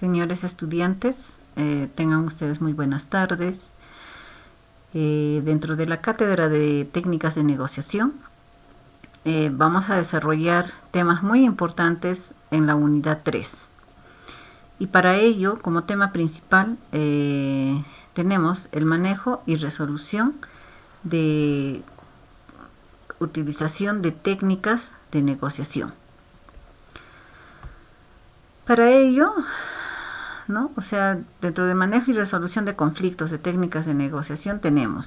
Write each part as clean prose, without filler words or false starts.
Señores estudiantes, tengan ustedes muy buenas tardes. Dentro de la cátedra de técnicas de negociación, vamos a desarrollar temas muy importantes en la unidad 3. Y para ello, como tema principal, tenemos el manejo y resolución de utilización de técnicas de negociación. Para ello, ¿no? O sea, dentro de manejo y resolución de conflictos de técnicas de negociación tenemos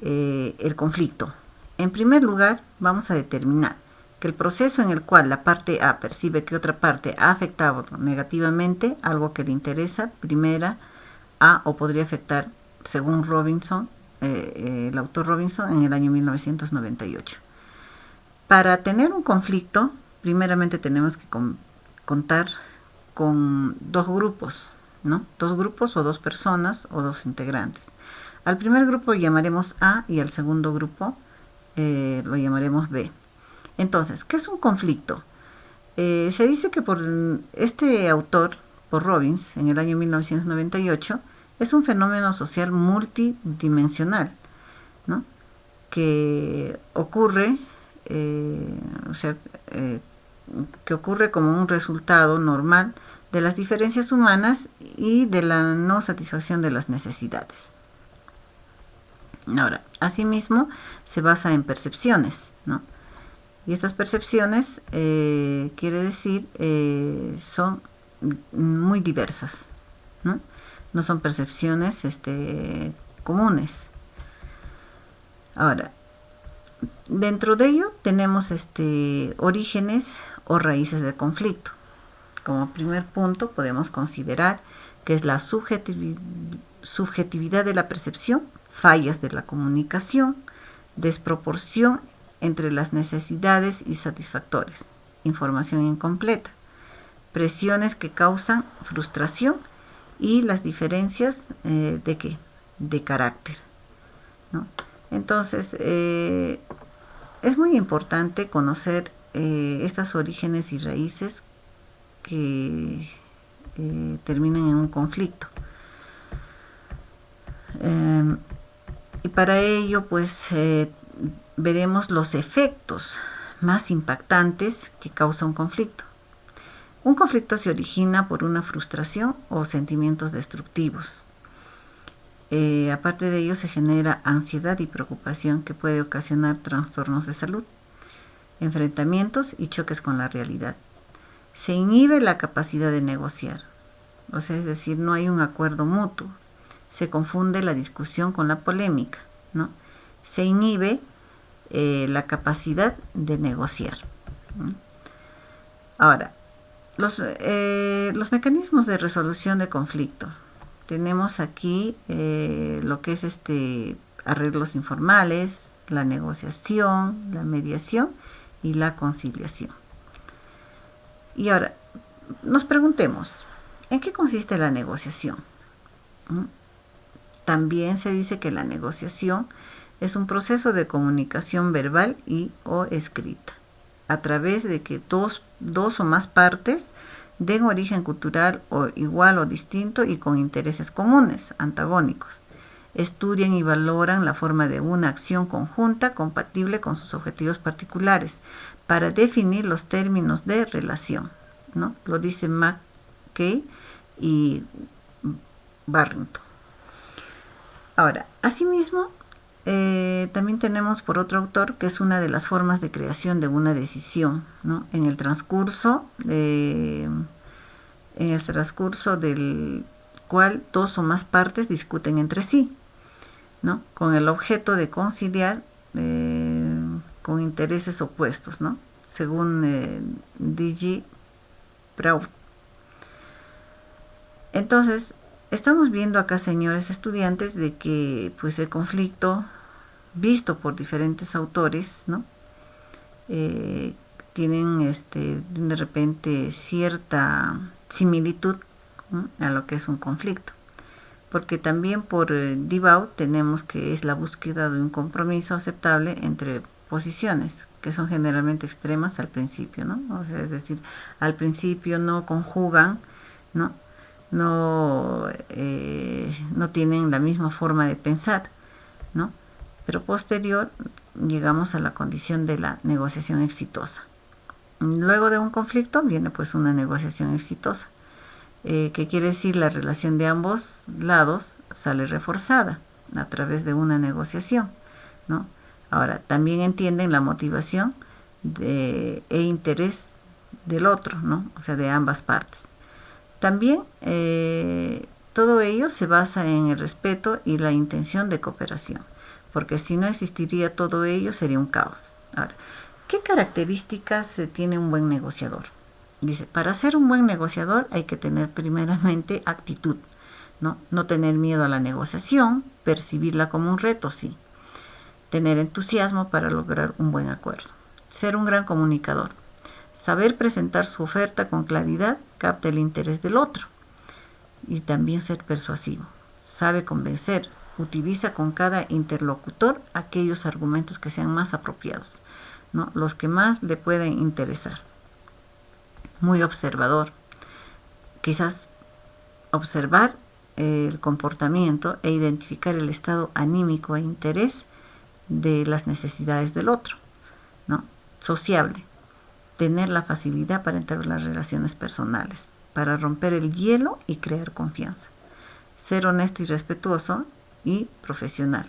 el conflicto. En primer lugar, vamos a determinar que el proceso en el cual la parte A percibe que otra parte ha afectado negativamente algo que le interesa, primera A, o podría afectar, según Robinson, el autor Robinson, en el año 1998. Para tener un conflicto, primeramente tenemos que contar con dos grupos, ¿no? Dos grupos o dos personas o dos integrantes. Al primer grupo llamaremos A y al segundo grupo lo llamaremos B. Entonces, ¿qué es un conflicto? Se dice que por este autor, por Robbins, en el año 1998, es un fenómeno social multidimensional, ¿no? Que ocurre, que ocurre como un resultado normal de las diferencias humanas y de la no satisfacción de las necesidades. Ahora, asimismo, se basa en percepciones, ¿no? Y estas percepciones, quiere decir, son muy diversas, ¿no? No son percepciones comunes. Ahora, dentro de ello tenemos orígenes o raíces de conflicto. Como primer punto podemos considerar que es la subjetividad de la percepción, fallas de la comunicación, desproporción entre las necesidades y satisfactores, información incompleta, presiones que causan frustración y las diferencias de carácter, ¿no? Entonces, es muy importante conocer estos orígenes y raíces que terminan en un conflicto. Y para ello, pues, veremos los efectos más impactantes que causa un conflicto. Un conflicto se origina por una frustración o sentimientos destructivos. Aparte de ello, se genera ansiedad y preocupación que puede ocasionar trastornos de salud, enfrentamientos y choques con la realidad. Se inhibe la capacidad de negociar, o sea, es decir, no hay un acuerdo mutuo. Se confunde la discusión con la polémica, ¿no? Se inhibe la capacidad de negociar, ¿no? Ahora, los mecanismos de resolución de conflictos. Tenemos aquí lo que es arreglos informales, la negociación, la mediación y la conciliación. Y ahora, nos preguntemos, ¿en qué consiste la negociación? También se dice que la negociación es un proceso de comunicación verbal y o escrita, a través de que dos o más partes den origen cultural o igual o distinto y con intereses comunes, antagónicos. Estudian y valoran la forma de una acción conjunta compatible con sus objetivos particulares para definir los términos de relación, ¿no? Lo dice McKay y Barrington. Ahora, asimismo, también tenemos por otro autor que es una de las formas de creación de una decisión, ¿no? En el transcurso del cual dos o más partes discuten entre sí, ¿no? Con el objeto de conciliar con intereses opuestos, ¿no? Según D.G. Prout. Entonces, estamos viendo acá, señores estudiantes, de que pues el conflicto visto por diferentes autores, ¿no? Tienen de repente cierta similitud, ¿no? A lo que es un conflicto, porque también por Diebout tenemos que es la búsqueda de un compromiso aceptable entre posiciones que son generalmente extremas al principio, ¿no? O sea, es decir, al principio no conjugan, ¿no? No tienen la misma forma de pensar, ¿no? Pero posterior llegamos a la condición de la negociación exitosa. Luego de un conflicto viene pues una negociación exitosa, que quiere decir la relación de ambos lados sale reforzada a través de una negociación, ¿no? Ahora, también entienden la motivación e interés del otro, ¿no? O sea, de ambas partes. También todo ello se basa en el respeto y la intención de cooperación, porque si no existiría todo ello sería un caos. Ahora, ¿qué características tiene un buen negociador? Dice, para ser un buen negociador hay que tener primeramente actitud, ¿no? No tener miedo a la negociación, percibirla como un reto, sí. Tener entusiasmo para lograr un buen acuerdo. Ser un gran comunicador. Saber presentar su oferta con claridad capta el interés del otro. Y también ser persuasivo. Sabe convencer. Utiliza con cada interlocutor aquellos argumentos que sean más apropiados, ¿no? Los que más le pueden interesar. Muy observador. Quizás observar el comportamiento e identificar el estado anímico e interés de las necesidades del otro, ¿no? Sociable. Tener la facilidad para entablar relaciones personales, para romper el hielo y crear confianza. Ser honesto y respetuoso y profesional.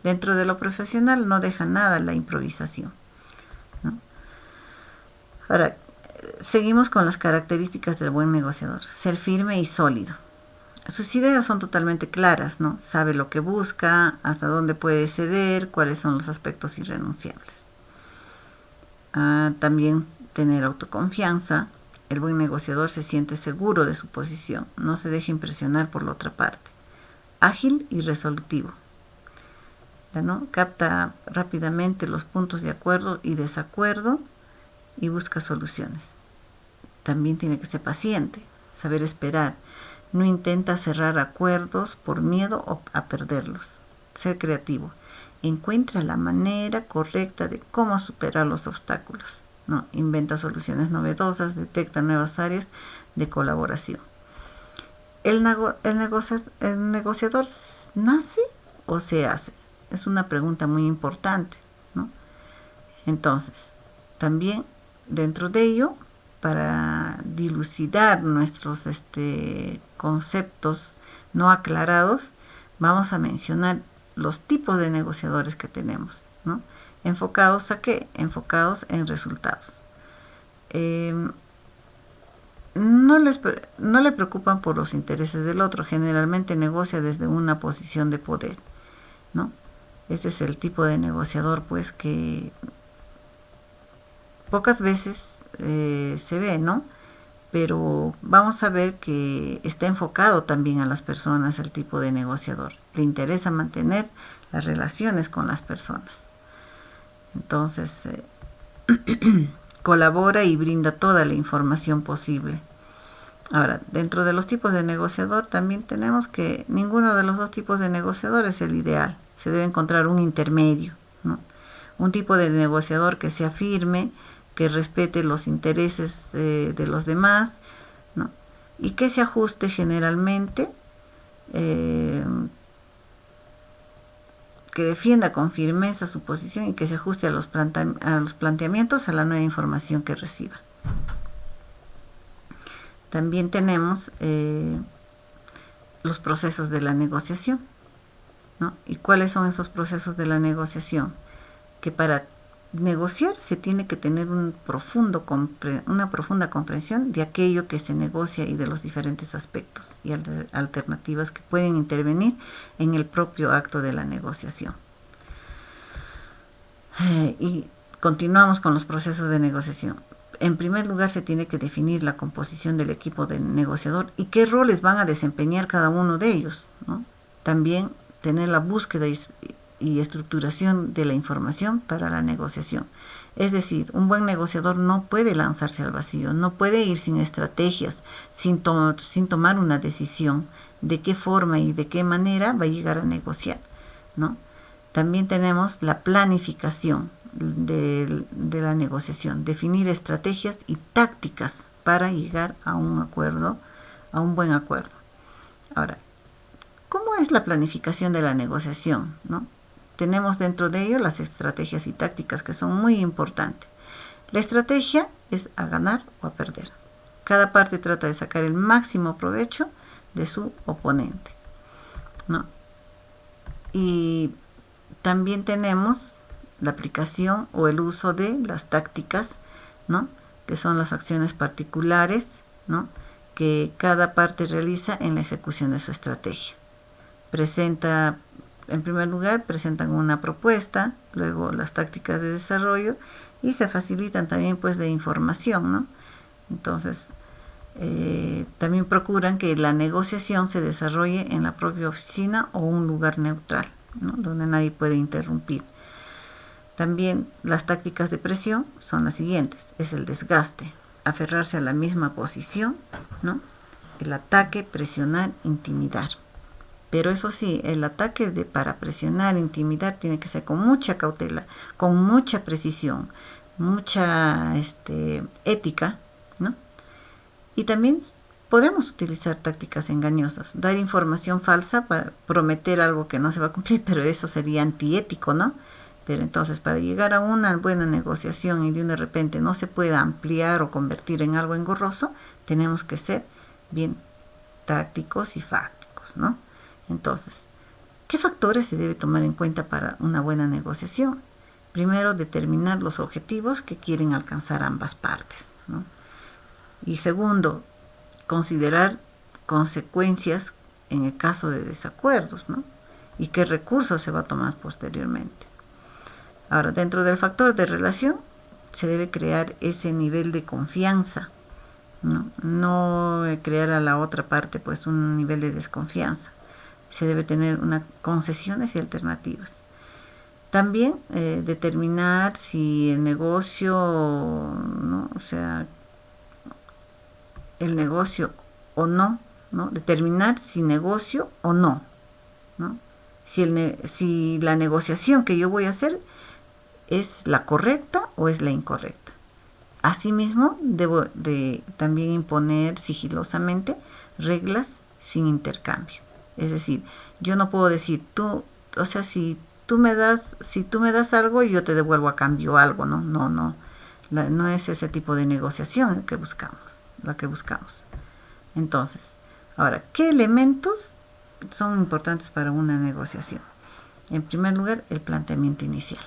Dentro de lo profesional no deja nada la improvisación, ¿no? Ahora, seguimos con las características del buen negociador. Ser firme y sólido. Sus ideas son totalmente claras, ¿no? Sabe lo que busca, hasta dónde puede ceder, cuáles son los aspectos irrenunciables. También tener autoconfianza. El buen negociador se siente seguro de su posición, no se deja impresionar por la otra parte. Ágil y resolutivo, ¿no? Capta rápidamente los puntos de acuerdo y desacuerdo y busca soluciones. También tiene que ser paciente, saber esperar. No intenta cerrar acuerdos por miedo a perderlos. Ser creativo. Encuentra la manera correcta de cómo superar los obstáculos, ¿no? Inventa soluciones novedosas, detecta nuevas áreas de colaboración. ¿El negociador nace o se hace? Es una pregunta muy importante, ¿no? Entonces, también dentro de ello, para dilucidar nuestros conceptos no aclarados, vamos a mencionar los tipos de negociadores que tenemos, ¿no? ¿Enfocados a qué? Enfocados en resultados. No le preocupan por los intereses del otro, generalmente negocia desde una posición de poder, ¿no? Este es el tipo de negociador, pues, que pocas veces se ve, ¿no? Pero vamos a ver que está enfocado también a las personas, el tipo de negociador. Le interesa mantener las relaciones con las personas. Entonces, colabora y brinda toda la información posible. Ahora, dentro de los tipos de negociador también tenemos que ninguno de los dos tipos de negociador es el ideal. Se debe encontrar un intermedio, ¿no? Un tipo de negociador que sea firme, que respete los intereses de los demás, ¿no? Y que se ajuste generalmente, que defienda con firmeza su posición y que se ajuste a los planteamientos, a la nueva información que reciba. También tenemos los procesos de la negociación, ¿no? ¿Y cuáles son esos procesos de la negociación? Que para negociar se tiene que tener una profunda comprensión de aquello que se negocia y de los diferentes aspectos y alternativas que pueden intervenir en el propio acto de la negociación. Y continuamos con los procesos de negociación. En primer lugar, se tiene que definir la composición del equipo de negociador y qué roles van a desempeñar cada uno de ellos, ¿no? También tener la búsqueda y estructuración de la información para la negociación. Es decir, un buen negociador no puede lanzarse al vacío, no puede ir sin estrategias, sin tomar una decisión de qué forma y de qué manera va a llegar a negociar, ¿no? También tenemos la planificación de la negociación, definir estrategias y tácticas para llegar a un acuerdo, a un buen acuerdo. Ahora, ¿cómo es la planificación de la negociación, ¿no? Tenemos dentro de ello las estrategias y tácticas que son muy importantes. La estrategia es a ganar o a perder. Cada parte trata de sacar el máximo provecho de su oponente, ¿no? Y también tenemos la aplicación o el uso de las tácticas, ¿no? Que son las acciones particulares, ¿no? Que cada parte realiza en la ejecución de su estrategia. En primer lugar, presentan una propuesta, luego las tácticas de desarrollo y se facilitan también pues de información, ¿no? Entonces, también procuran que la negociación se desarrolle en la propia oficina o un lugar neutral, ¿no? Donde nadie puede interrumpir. También las tácticas de presión son las siguientes: es el desgaste, aferrarse a la misma posición, ¿no? El ataque, presionar, intimidar. Pero eso sí, el ataque para presionar, intimidar, tiene que ser con mucha cautela, con mucha precisión, mucha ética, ¿no? Y también podemos utilizar tácticas engañosas, dar información falsa para prometer algo que no se va a cumplir, pero eso sería antiético, ¿no? Pero entonces, para llegar a una buena negociación y de repente no se pueda ampliar o convertir en algo engorroso, tenemos que ser bien tácticos y fácticos, ¿no? Entonces, ¿qué factores se debe tomar en cuenta para una buena negociación? Primero, determinar los objetivos que quieren alcanzar ambas partes, ¿no? Y segundo, considerar consecuencias en el caso de desacuerdos, ¿no? Y qué recursos se va a tomar posteriormente. Ahora, dentro del factor de relación, se debe crear ese nivel de confianza, ¿no? No crear a la otra parte pues un nivel de desconfianza. Se debe tener unas concesiones y alternativas. También determinar si el negocio, ¿no? O sea, el negocio o no, ¿no? Determinar si negocio o no, ¿no? Si la negociación que yo voy a hacer es la correcta o es la incorrecta. Asimismo, debo de también imponer sigilosamente reglas sin intercambio. Es decir, yo no puedo decir o sea, si tú me das algo, yo te devuelvo a cambio algo, ¿no? No es ese tipo de negociación la que buscamos. Entonces, ahora, ¿qué elementos son importantes para una negociación? En primer lugar, el planteamiento inicial.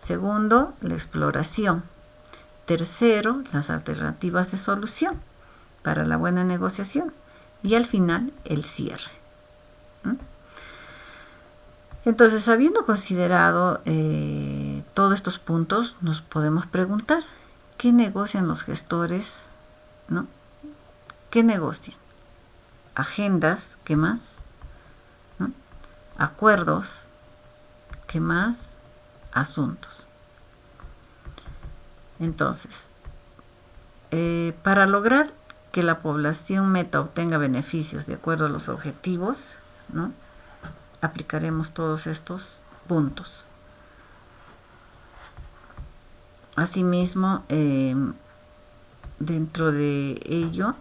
Segundo, la exploración. Tercero, las alternativas de solución para la buena negociación. Y al final, el cierre. Entonces, habiendo considerado todos estos puntos, nos podemos preguntar, ¿qué negocian los gestores? ¿No? ¿Qué negocian? Agendas, ¿qué más? ¿No? Acuerdos, ¿qué más? Asuntos. Entonces, para lograr que la población meta obtenga beneficios de acuerdo a los objetivos, ¿no? Aplicaremos todos estos puntos. Asimismo, dentro de ello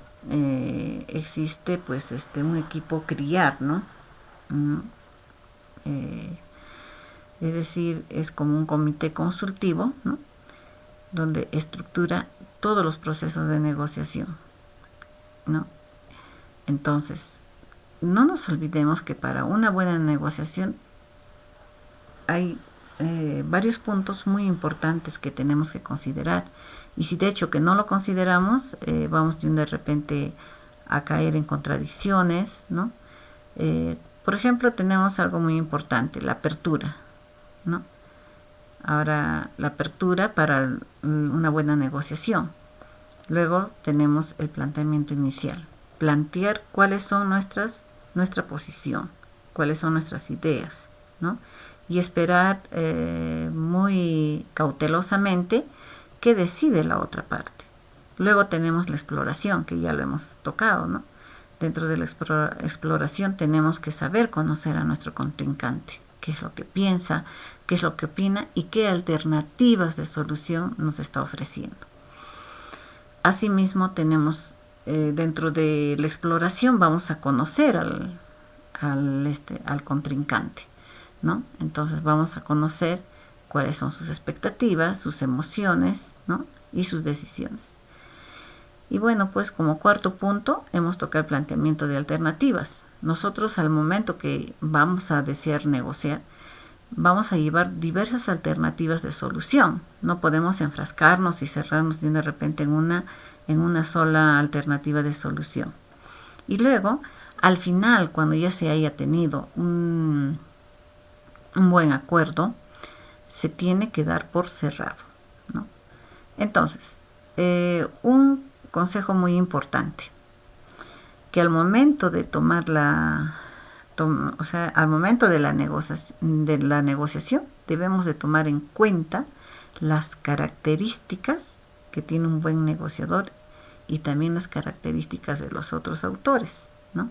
existe pues un equipo criar, ¿no? Es decir, es como un comité consultivo, ¿no? Donde estructura todos los procesos de negociación, ¿no? Entonces, no nos olvidemos que para una buena negociación hay varios puntos muy importantes que tenemos que considerar, y si de hecho que no lo consideramos, vamos de repente a caer en contradicciones, ¿no? Por ejemplo, tenemos algo muy importante, la apertura, ¿no? Ahora, la apertura para una buena negociación. Luego tenemos el planteamiento inicial, plantear cuáles son nuestra posición, cuáles son nuestras ideas, ¿no? Y esperar muy cautelosamente qué decide la otra parte. Luego tenemos la exploración, que ya lo hemos tocado, ¿no? Dentro de la exploración tenemos que saber conocer a nuestro contrincante, qué es lo que piensa, qué es lo que opina y qué alternativas de solución nos está ofreciendo. Asimismo tenemos dentro de la exploración vamos a conocer al contrincante, ¿no? Entonces vamos a conocer cuáles son sus expectativas, sus emociones, ¿no? Y sus decisiones. Y bueno, pues como cuarto punto hemos tocado el planteamiento de alternativas. Nosotros al momento que vamos a desear negociar, vamos a llevar diversas alternativas de solución. No podemos enfrascarnos y cerrarnos de repente en una sola alternativa de solución. Y luego, al final, cuando ya se haya tenido un buen acuerdo, se tiene que dar por cerrado, ¿no? Entonces, un consejo muy importante, que al momento de tomar al momento de la negociación debemos de tomar en cuenta las características que tiene un buen negociador y también las características de los otros autores, ¿no?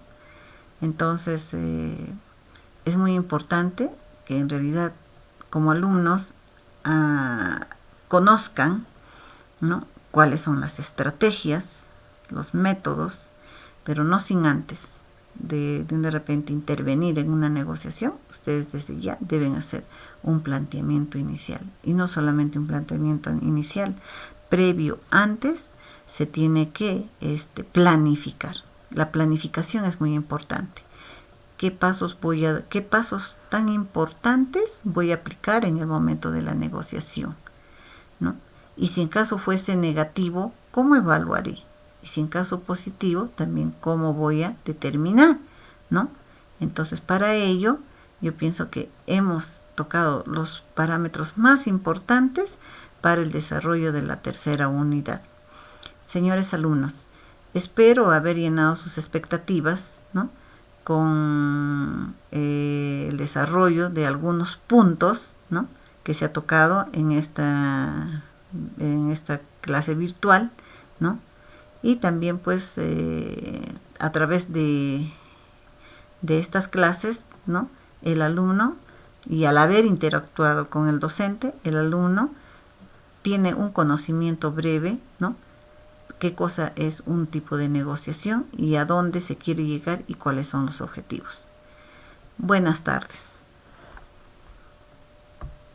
Entonces, es muy importante que en realidad como alumnos conozcan, ¿no?, cuáles son las estrategias, los métodos, pero no sin antes de repente intervenir en una negociación. Ustedes desde ya deben hacer un planteamiento inicial, y no solamente un planteamiento inicial, previo, antes se tiene que planificar. La planificación es muy importante. ¿Qué pasos tan importantes voy a aplicar en el momento de la negociación, ¿no? Y si en caso fuese negativo, ¿cómo evaluaré? Y si en caso positivo, también cómo voy a determinar, ¿no? Entonces, para ello, yo pienso que hemos tocado los parámetros más importantes para el desarrollo de la tercera unidad. Señores alumnos, espero haber llenado sus expectativas, ¿no?, con el desarrollo de algunos puntos, ¿no?, que se ha tocado en esta clase virtual, ¿no? Y también pues a través de estas clases, ¿no?, el alumno, y al haber interactuado con el docente, el alumno tiene un conocimiento breve, ¿no?, qué cosa es un tipo de negociación y a dónde se quiere llegar y cuáles son los objetivos. Buenas tardes.